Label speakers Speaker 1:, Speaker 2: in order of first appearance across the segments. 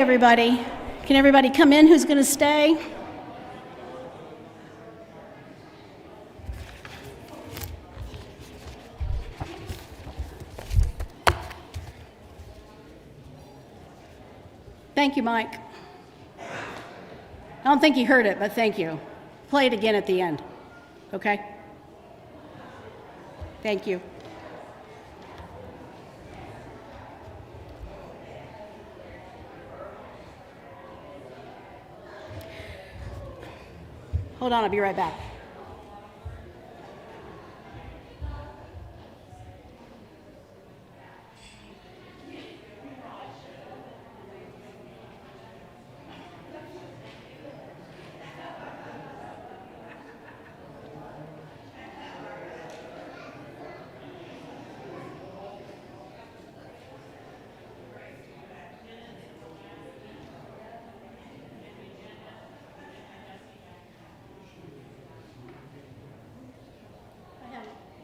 Speaker 1: Everybody, can everybody come in who's going to stay? Thank you, Mike. I don't think you heard it, but thank you. Play it again at the end, okay? Thank you. Hold on, I'll be right back.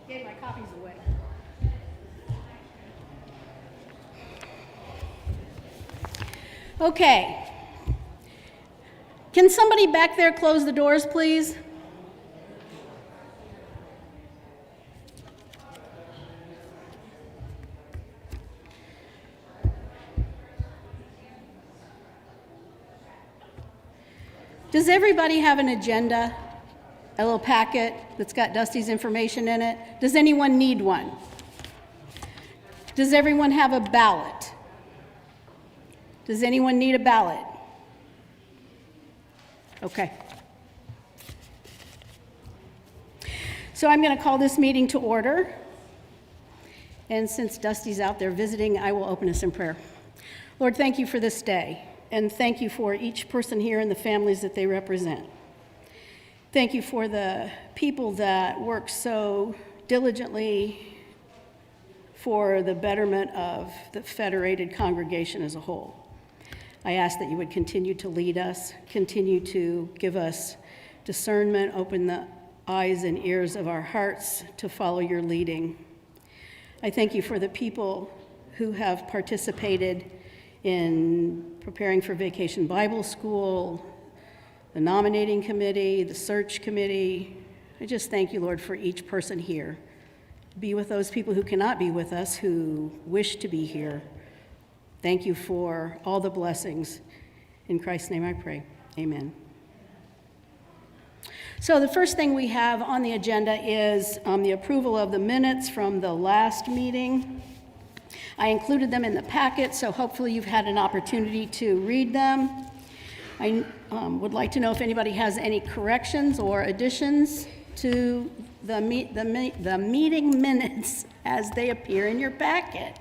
Speaker 1: Gave my copies away. Okay. Can somebody back there close the doors, please? Does everybody have an agenda? A little packet that's got Dusty's information in it? Does anyone need one? Does everyone have a ballot? Does anyone need a ballot? Okay. So I'm going to call this meeting to order. And since Dusty's out there visiting, I will open us in prayer. Lord, thank you for this day. And thank you for each person here and the families that they represent. Thank you for the people that work so diligently for the betterment of the Federated congregation as a whole. I ask that you would continue to lead us, continue to give us discernment, open the eyes and ears of our hearts to follow your leading. I thank you for the people who have participated in preparing for Vacation Bible School, the nominating committee, the search committee. I just thank you, Lord, for each person here. Be with those people who cannot be with us, who wish to be here. Thank you for all the blessings. In Christ's name I pray, amen. So the first thing we have on the agenda is the approval of the minutes from the last meeting. I included them in the packet, so hopefully you've had an opportunity to read them. I would like to know if anybody has any corrections or additions to the meeting minutes as they appear in your packet.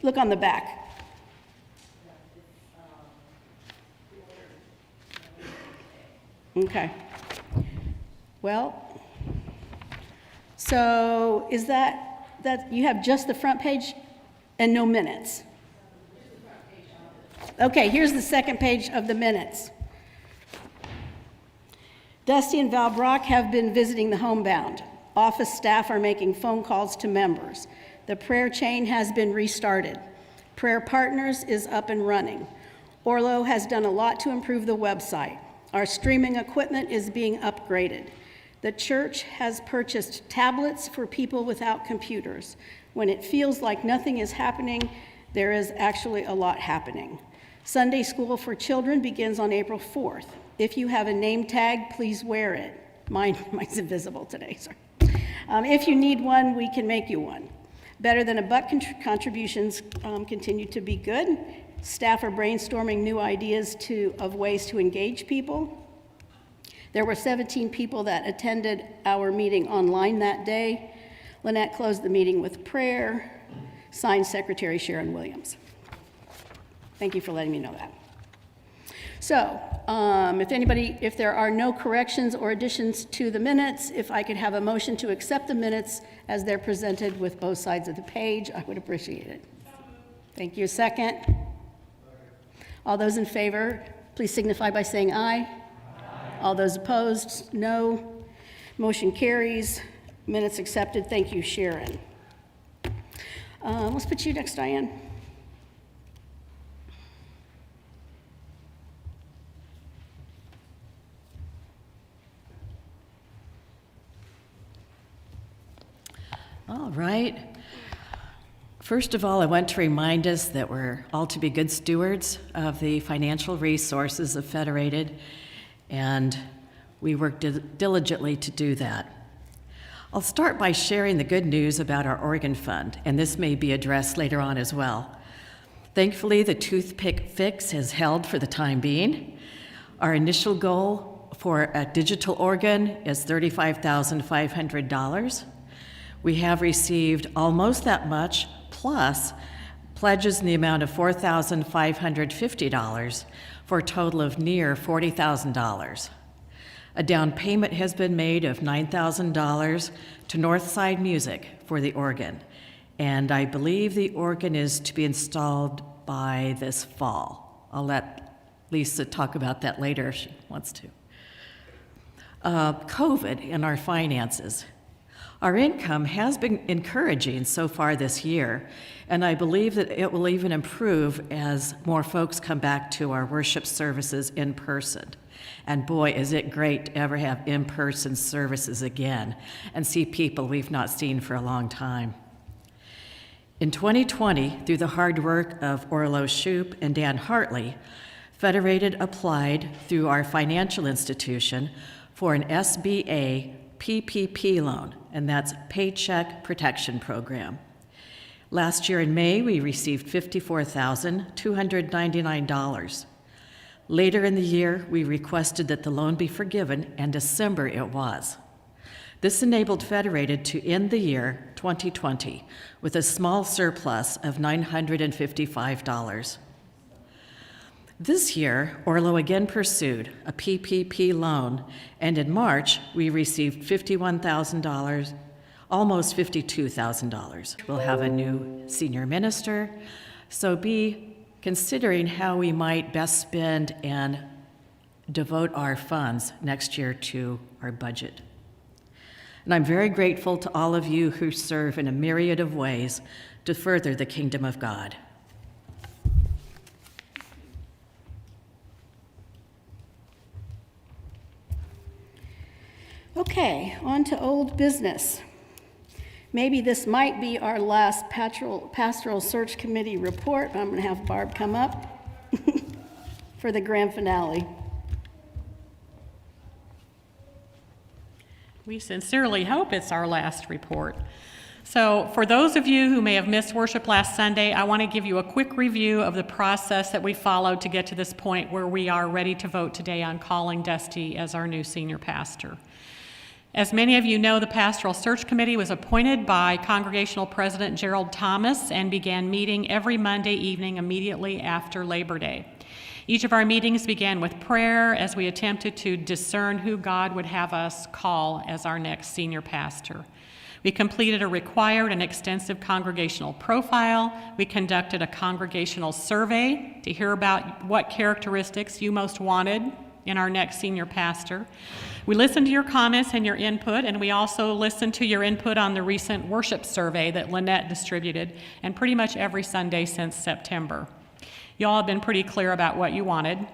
Speaker 1: Look on the back. Okay. Well, so is that you have just the front page and no minutes? Okay, here's the second page of the minutes. Dusty and Val Brock have been visiting the homebound. Office staff are making phone calls to members. The prayer chain has been restarted. Prayer Partners is up and running. Orlo has done a lot to improve the website. Our streaming equipment is being upgraded. The church has purchased tablets for people without computers. When it feels like nothing is happening, there is actually a lot happening. Sunday school for children begins on April 4th. If you have a name tag, please wear it. Mine's invisible today, sorry. If you need one, we can make you one. Better Than a Buck contributions continue to be good. Staff are brainstorming new ideas of ways to engage people. There were 17 people that attended our meeting online that day. Lynette closed the meeting with prayer. Signed, Secretary Sharon Williams. Thank you for letting me know that. So, if there are no corrections or additions to the minutes, if I could have a motion to accept the minutes as they're presented with both sides of the page, I would appreciate it. Thank you. Second. All those in favor, please signify by saying aye. Aye. All those opposed, no. Motion carries. Minutes accepted. Thank you, Sharon. Let's put you next, Diane.
Speaker 2: All right. First of all, I want to remind us that we're all to be good stewards of the financial resources of Federated, and we work diligently to do that. I'll start by sharing the good news about our organ fund, and this may be addressed later on as well. Thankfully, the toothpick fix has held for the time being. Our initial goal for a digital organ is $35,500. We have received almost that much, plus pledges in the amount of $4,550 for a total of near $40,000. A down payment has been made of $9,000 to Northside Music for the organ, and I believe the organ is to be installed by this fall. I'll let Lisa talk about that later if she wants to. COVID and our finances. Our income has been encouraging so far this year, and I believe that it will even improve as more folks come back to our worship services in person. And boy, is it great to ever have in-person services again and see people we've not seen for a long time. In 2020, through the hard work of Orlo Shoup and Dan Hartley, Federated applied through our financial institution for an SBA PPP loan, and that's Paycheck Protection Program. Last year in May, we received $54,299. Later in the year, we requested that the loan be forgiven, and December it was. This enabled Federated to end the year 2020 with a small surplus of $955. This year, Orlo again pursued a PPP loan, and in March, we received $51,000, almost $52,000. We'll have a new senior minister, so be considering how we might best spend and devote our funds next year to our budget. And I'm very grateful to all of you who serve in a myriad of ways to further the kingdom of God.
Speaker 1: Okay, on to old business. Maybe this might be our last pastoral search committee report. I'm going to have Barb come up for the grand finale.
Speaker 3: We sincerely hope it's our last report. So for those of you who may have missed worship last Sunday, I want to give you a quick review of the process that we followed to get to this point where we are ready to vote today on calling Dusty as our new senior pastor. As many of you know, the Pastoral Search Committee was appointed by Congregational President Gerald Thomas and began meeting every Monday evening immediately after Labor Day. Each of our meetings began with prayer as we attempted to discern who God would have us call as our next senior pastor. We completed a required and extensive congregational profile. We conducted a congregational survey to hear about what characteristics you most wanted in our next senior pastor. We listened to your comments and your input, and we also listened to your input on the recent worship survey that Lynette distributed, and pretty much every Sunday since September. Y'all have been pretty clear about what you wanted.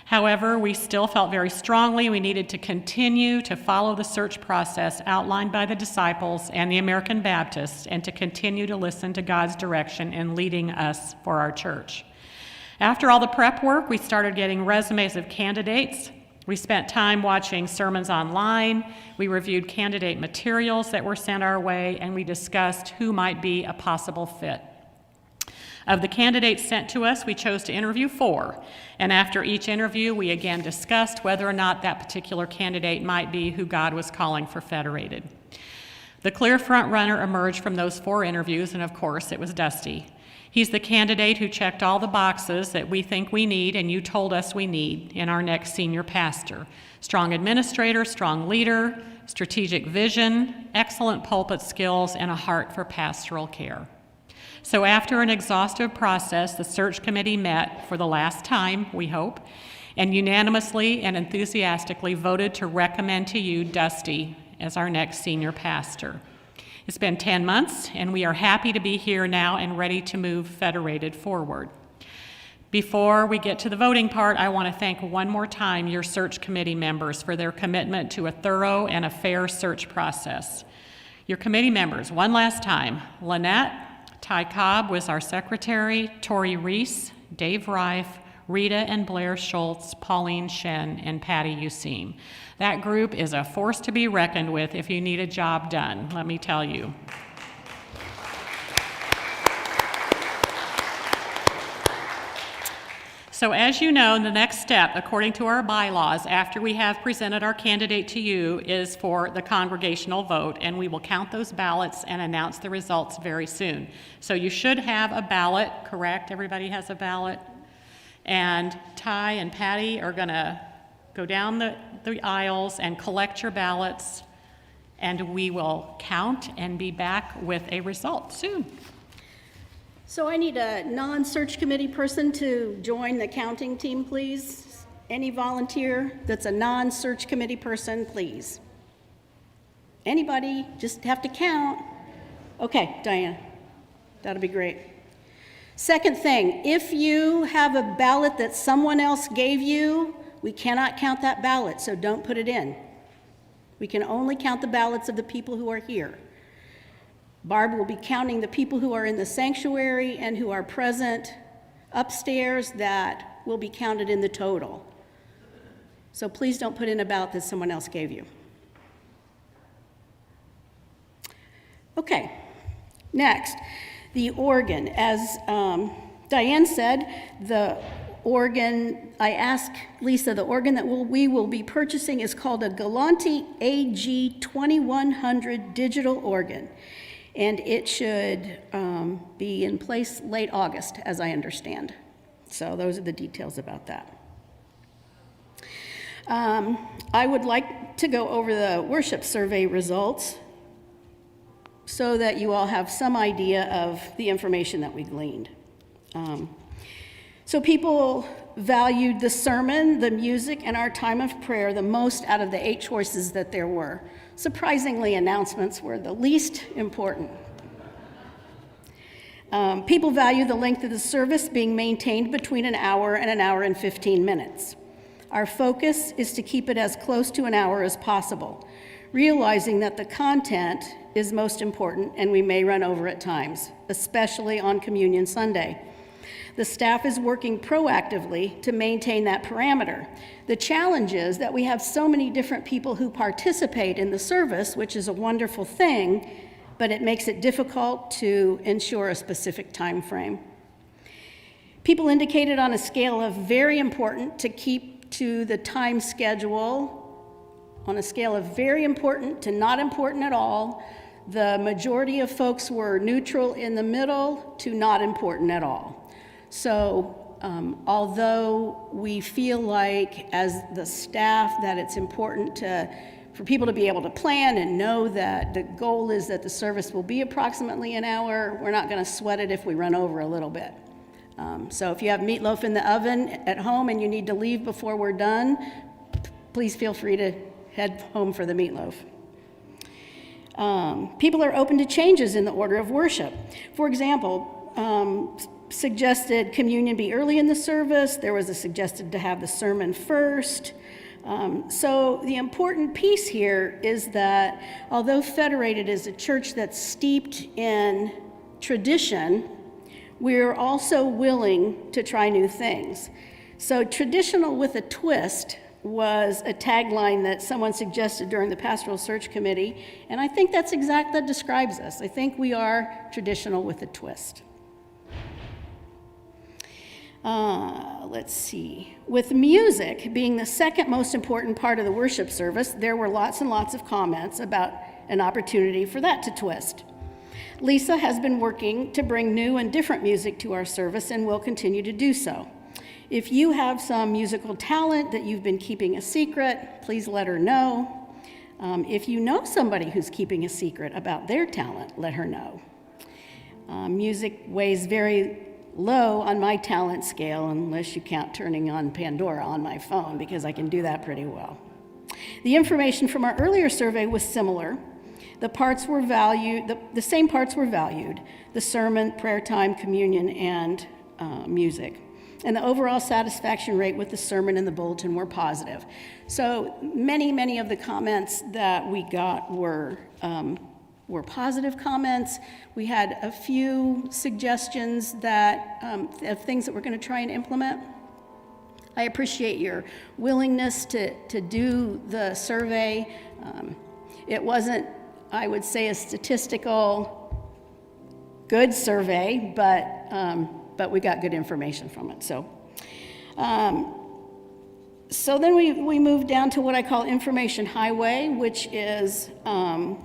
Speaker 3: However, we still felt very strongly we needed to continue to follow the search process outlined by the disciples and the American Baptists, and to continue to listen to God's direction in leading us for our church. After all the prep work, we started getting resumes of candidates. We spent time watching sermons online, we reviewed candidate materials that were sent our way, and we discussed who might be a possible fit. Of the candidates sent to us, we chose to interview 4, and after each interview, we again discussed whether or not that particular candidate might be who God was calling for Federated. The clear front runner emerged from those 4 interviews, and of course, it was Dusty. He's the candidate who checked all the boxes that we think we need and you told us we need in our next senior pastor. Strong administrator, strong leader, strategic vision, excellent pulpit skills, and a heart for pastoral care. So after an exhaustive process, the search committee met for the last time, we hope, and unanimously and enthusiastically voted to recommend to you Dusty as our next senior pastor. It's been 10 months, and we are happy to be here now and ready to move Federated forward. Before we get to the voting part, I want to thank one more time your search committee members for their commitment to a thorough and a fair search process. Your committee members, one last time: Lynette, Ty Cobb was our secretary, Tori Reese, Dave Reif, Rita and Blair Schultz, Pauline Shen, and Patty Useem. That group is a force to be reckoned with if you need a job done, let me tell you. So as you know, the next step, according to our bylaws, after we have presented our candidate to you, is for the congregational vote, and we will count those ballots and announce the results very soon. So you should have a ballot, correct? Everybody has a ballot? And Ty and Patty are going to go down the aisles and collect your ballots, and we will count and be back with a result soon.
Speaker 1: So I need a non-search committee person to join the counting team, please. Any volunteer that's a non-search committee person, please. Anybody, just have to count. Okay, Diana, that'll be great. Second thing, if you have a ballot that someone else gave you, we cannot count that ballot, so don't put it in. We can only count the ballots of the people who are here. Barb will be counting the people who are in the sanctuary and who are present upstairs. That will be counted in the total. So please don't put in a ballot that someone else gave you. Okay, next, the organ. As Diane said, the organ, I asked Lisa, the organ that we will be purchasing is called a Galanti AG 2100 digital organ. And it should be in place late August, as I understand. So those are the details about that. I would like to go over the worship survey results so that you all have some idea of the information that we gleaned. So people valued the sermon, the music, and our time of prayer the most out of the 8 choices that there were. Surprisingly, announcements were the least important. People value the length of the service being maintained between an hour and 15 minutes. Our focus is to keep it as close to an hour as possible, realizing that the content is most important and we may run over at times, especially on Communion Sunday. The staff is working proactively to maintain that parameter. The challenge is that we have so many different people who participate in the service, which is a wonderful thing, but it makes it difficult to ensure a specific time frame. People indicated on a scale of very important to keep to the time schedule, on a scale of very important to not important at all. The majority of folks were neutral in the middle to not important at all. So although we feel like as the staff that it's important for people to be able to plan and know that the goal is that the service will be approximately an hour, we're not going to sweat it if we run over a little bit. So if you have meatloaf in the oven at home and you need to leave before we're done, please feel free to head home for the meatloaf. People are open to changes in the order of worship. For example, suggested communion be early in the service. There was a suggested to have the sermon first. So the important piece here is that although Federated is a church that's steeped in tradition, we're also willing to try new things. So traditional with a twist was a tagline that someone suggested during the pastoral search committee, and I think that describes us. I think we are traditional with a twist. Let's see. With music being the second most important part of the worship service, there were lots and lots of comments about an opportunity for that to twist. Lisa has been working to bring new and different music to our service and will continue to do so. If you have some musical talent that you've been keeping a secret, please let her know. If you know somebody who's keeping a secret about their talent, let her know. Music weighs very low on my talent scale, unless you count turning on Pandora on my phone, because I can do that pretty well. The information from our earlier survey was similar. The parts were valued, the same parts were valued: the sermon, prayer time, communion, and music. And the overall satisfaction rate with the sermon and the bulletin were positive. So many of the comments that we got were positive comments. We had a few suggestions that of things that we're going to try and implement. I appreciate your willingness to do the survey. It wasn't, I would say, a statistical good survey, but we got good information from it. So then we moved down to what I call information highway, which is one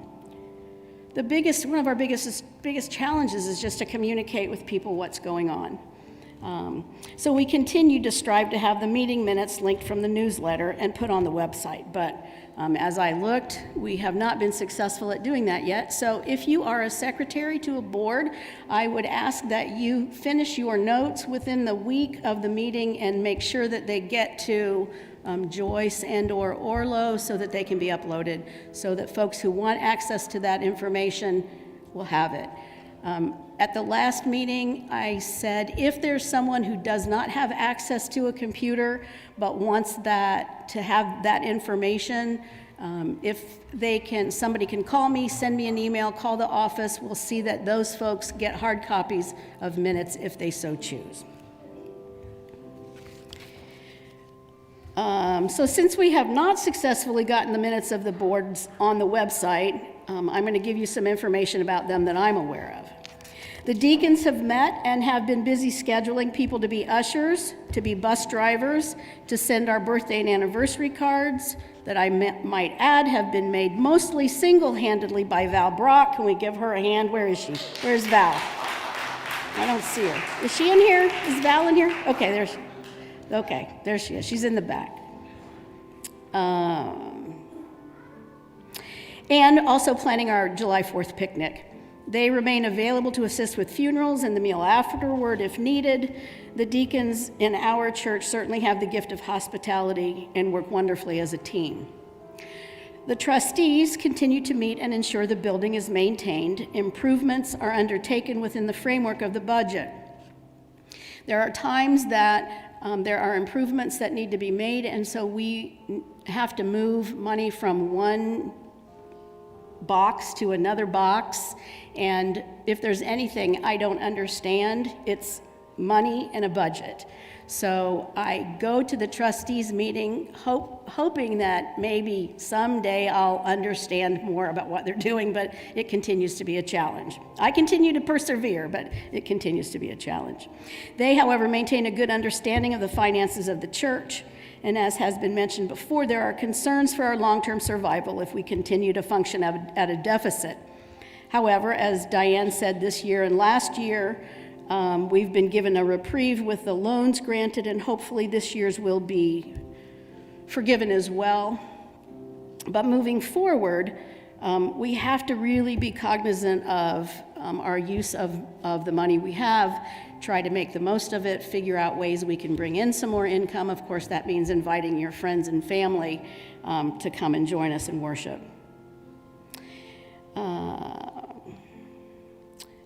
Speaker 1: of our biggest challenges is just to communicate with people what's going on. So we continue to strive to have the meeting minutes linked from the newsletter and put on the website, but as I looked, we have not been successful at doing that yet. So if you are a secretary to a board, I would ask that you finish your notes within the week of the meeting and make sure that they get to Joyce and/or Orlo so that they can be uploaded, so that folks who want access to that information will have it. At the last meeting, I said if there's someone who does not have access to a computer but wants to have that information, if somebody can call me, send me an email, call the office. We'll see that those folks get hard copies of minutes if they so choose. So since we have not successfully gotten the minutes of the boards on the website, I'm going to give you some information about them that I'm aware of. The deacons have met and have been busy scheduling people to be ushers, to be bus drivers, to send our birthday and anniversary cards that I might add have been made mostly single-handedly by Val Brock. Can we give her a hand? Where is she? Where's Val? I don't see her. Is she in here? Is Val in here? Okay, there she is. She's in the back. And also planning our July 4th picnic. They remain available to assist with funerals and the meal afterward if needed. The deacons in our church certainly have the gift of hospitality and work wonderfully as a team. The trustees continue to meet and ensure the building is maintained. Improvements are undertaken within the framework of the budget. There are times that there are improvements that need to be made, and so we have to move money from one box to another box, and if there's anything I don't understand, it's money and a budget. So I go to the trustees meeting hoping that maybe someday I'll understand more about what they're doing, but it continues to be a challenge. I continue to persevere, but it continues to be a challenge. They, however, maintain a good understanding of the finances of the church. And as has been mentioned before, there are concerns for our long-term survival if we continue to function at a deficit. However, as Diane said this year and last year, we've been given a reprieve with the loans granted, and hopefully this year's will be forgiven as well. But moving forward, we have to really be cognizant of our use of the money we have, try to make the most of it, figure out ways we can bring in some more income. Of course, that means inviting your friends and family to come and join us in worship.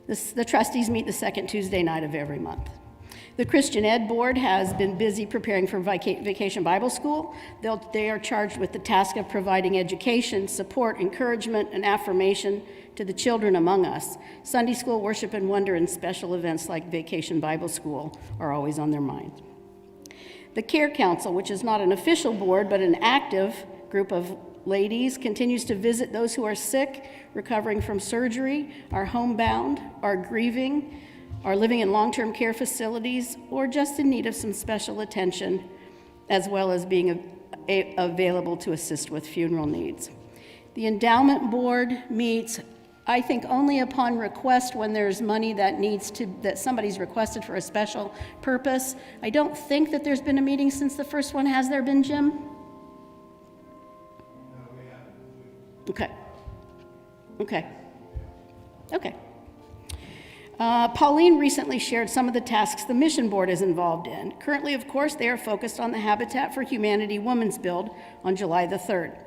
Speaker 1: The trustees meet the second Tuesday night of every month. The Christian Ed Board has been busy preparing for Vacation Bible School. They are charged with the task of providing education, support, encouragement, and affirmation to the children among us. Sunday school, worship and wonder, and special events like Vacation Bible School are always on their minds. The Care Council, which is not an official board but an active group of ladies, continues to visit those who are sick, recovering from surgery, are homebound, are grieving, are living in long-term care facilities, or just in need of some special attention, as well as being available to assist with funeral needs. The Endowment Board meets, I think, only upon request when there's money that somebody's requested for a special purpose. I don't think that there's been a meeting since the first one. Has there been, Jim? No, we haven't. Okay. Pauline recently shared some of the tasks the Mission Board is involved in. Currently, of course, they are focused on the Habitat for Humanity Women's Build on July the 3rd.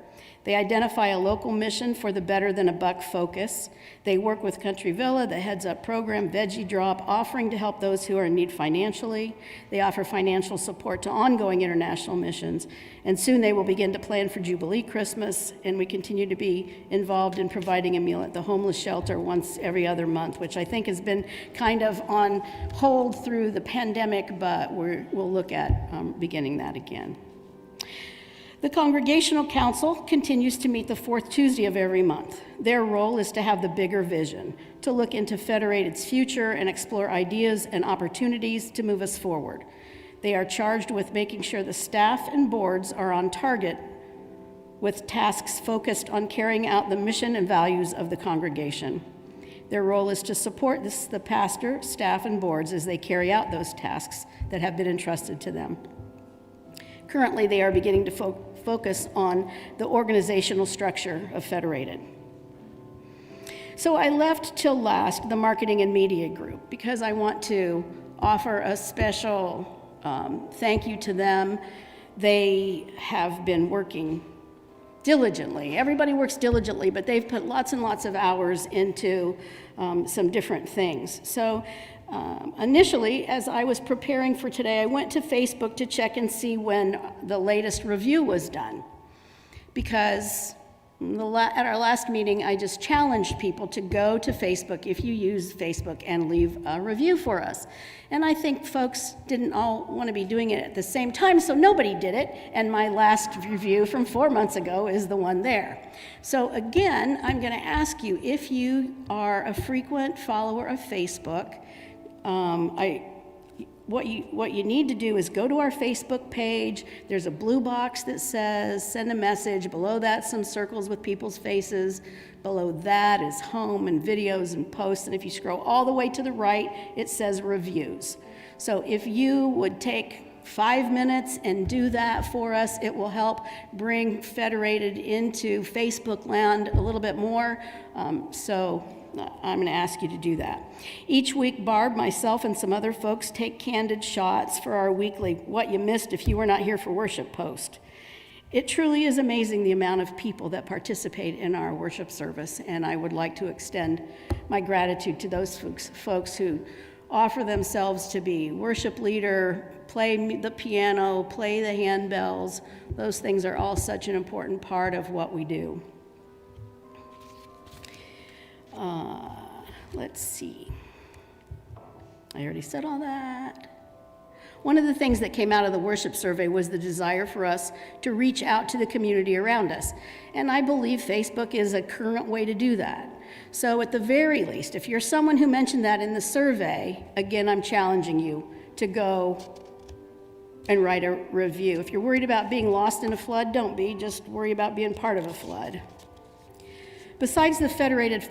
Speaker 1: They identify a local mission for the Better Than a Buck focus. They work with Country Villa, the Heads Up program, Veggie Drop, offering to help those who are in need financially. They offer financial support to ongoing international missions. And soon they will begin to plan for Jubilee Christmas, and we continue to be involved in providing a meal at the homeless shelter once every other month, which I think has been kind of on hold through the pandemic, but we'll look at beginning that again. The Congregational Council continues to meet the fourth Tuesday of every month. Their role is to have the bigger vision, to look into Federated's future and explore ideas and opportunities to move us forward. They are charged with making sure the staff and boards are on target with tasks focused on carrying out the mission and values of the congregation. Their role is to support the pastor, staff, and boards as they carry out those tasks that have been entrusted to them. Currently, they are beginning to focus on the organizational structure of Federated. So I left till last the marketing and media group because I want to offer a special thank you to them. They have been working diligently. Everybody works diligently, but they've put lots and lots of hours into some different things. So initially, as I was preparing for today, I went to Facebook to check and see when the latest review was done. Because at our last meeting, I just challenged people to go to Facebook, if you use Facebook, and leave a review for us. And I think folks didn't all want to be doing it at the same time, so nobody did it. And my last review from 4 months ago is the one there. So again, I'm going to ask you, if you are a frequent follower of Facebook, what you need to do is go to our Facebook page. There's a blue box that says send a message. Below that, some circles with people's faces. Below that is home and videos and posts. And if you scroll all the way to the right, it says reviews. So if you would take 5 minutes and do that for us, it will help bring Federated into Facebook land a little bit more. So I'm going to ask you to do that. Each week, Barb, myself, and some other folks take candid shots for our weekly What You Missed If You Were Not Here for Worship post. It truly is amazing the amount of people that participate in our worship service, and I would like to extend my gratitude to those folks who offer themselves to be worship leader, play the piano, play the handbells. Those things are all such an important part of what we do. Let's see. I already said all that. One of the things that came out of the worship survey was the desire for us to reach out to the community around us. And I believe Facebook is a current way to do that. So at the very least, if you're someone who mentioned that in the survey, again, I'm challenging you to go and write a review. If you're worried about being lost in a flood, don't be. Just worry about being part of a flood. Besides the Federated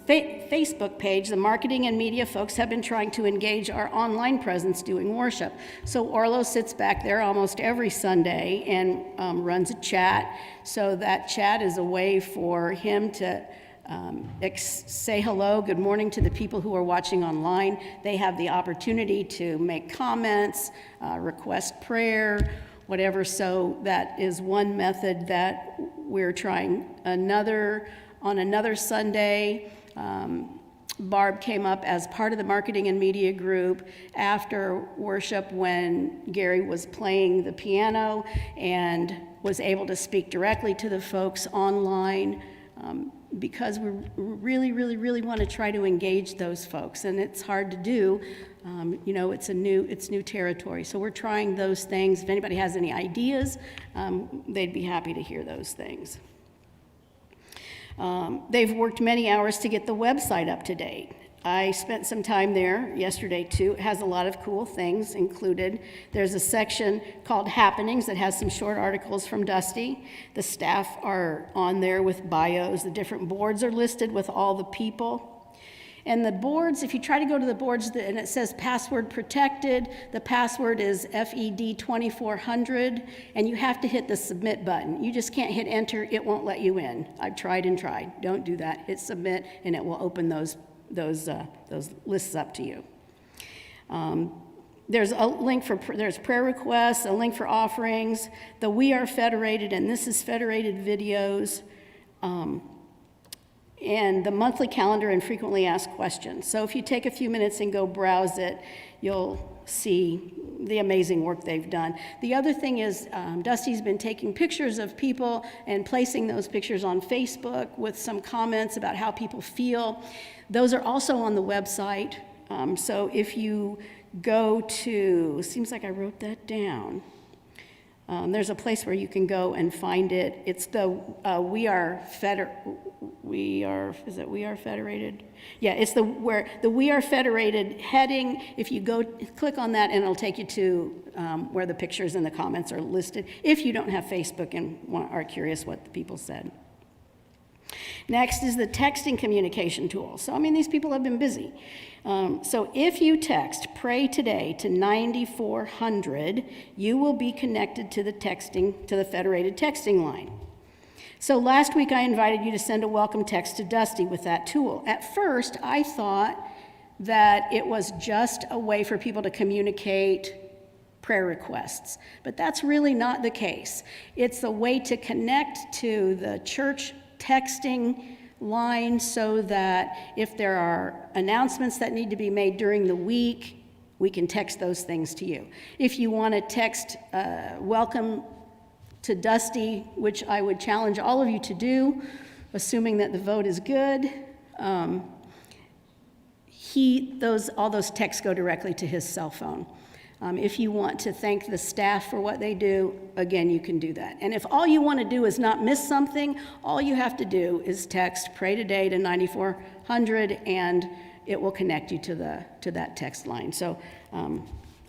Speaker 1: Facebook page, the marketing and media folks have been trying to engage our online presence doing worship. So Orlo sits back there almost every Sunday and runs a chat. So that chat is a way for him to say hello, good morning to the people who are watching online. They have the opportunity to make comments, request prayer, whatever. So that is one method that we're trying. On another Sunday, Barb came up as part of the marketing and media group after worship when Gary was playing the piano and was able to speak directly to the folks online because we really want to try to engage those folks, and it's hard to do. It's new territory, so we're trying those things. If anybody has any ideas, they'd be happy to hear those things. They've worked many hours to get the website up to date. I spent some time there yesterday too. It has a lot of cool things included. There's a section called Happenings that has some short articles from Dusty. The staff are on there with bios. The different boards are listed with all the people. And the boards, if you try to go to the boards and it says password protected, the password is FED2400, and you have to hit the submit button. You just can't hit enter, it won't let you in. I've tried and tried. Don't do that. Hit submit, and it will open those lists up to you. There's a link there's prayer requests, a link for offerings, the We Are Federated and This Is Federated videos, and the monthly calendar and frequently asked questions. So if you take a few minutes and go browse it, you'll see the amazing work they've done. The other thing is Dusty's been taking pictures of people and placing those pictures on Facebook with some comments about how people feel. Those are also on the website. So if you go to, seems like I wrote that down. There's a place where you can go and find it. It's the We Are Federated? Yeah, it's the We Are Federated heading. If you go, click on that and it'll take you to where the pictures and the comments are listed, if you don't have Facebook and are curious what the people said. Next is the texting communication tool. So, I mean, these people have been busy. So if you text Pray Today to 9400, you will be connected to the Federated texting line. So last week I invited you to send a welcome text to Dusty with that tool. At first, I thought that it was just a way for people to communicate prayer requests, but that's really not the case. It's a way to connect to the church texting line so that if there are announcements that need to be made during the week, we can text those things to you. If you want to text welcome to Dusty, which I would challenge all of you to do, assuming that the vote is good, all those texts go directly to his cell phone. If you want to thank the staff for what they do, again, you can do that. And if all you want to do is not miss something, all you have to do is text Pray Today to 9400 and it will connect you to that text line. So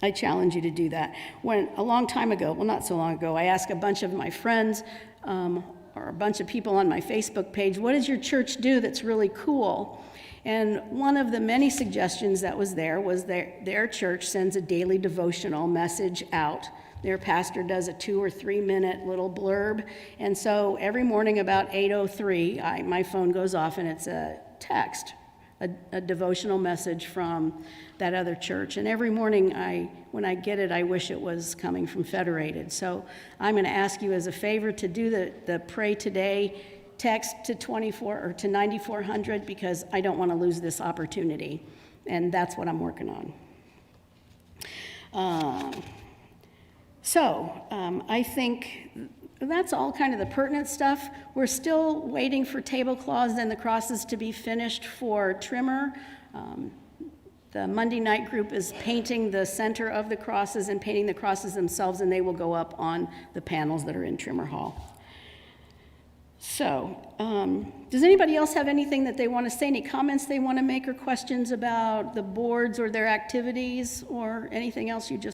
Speaker 1: I challenge you to do that. A long time ago, well, not so long ago, I asked a bunch of my friends or a bunch of people on my Facebook page, what does your church do that's really cool? And one of the many suggestions that was there was their church sends a daily devotional message out. Their pastor does a 2 or 3 minute little blurb. And so every morning about 8:03, my phone goes off and it's a text, a devotional message from that other church. And every morning when I get it, I wish it was coming from Federated. So I'm going to ask you as a favor to do the Pray Today text to 9400 because I don't want to lose this opportunity, and that's what I'm working on. I think that's all kind of the pertinent stuff. We're still waiting for tablecloths and the crosses to be finished for trimmer. The Monday night group is painting the center of the crosses and painting the crosses themselves, and they will go up on the panels that are in Trimmer Hall. So, does anybody else have anything that they want to say, any comments they want to make or questions about the boards or their activities or anything else you just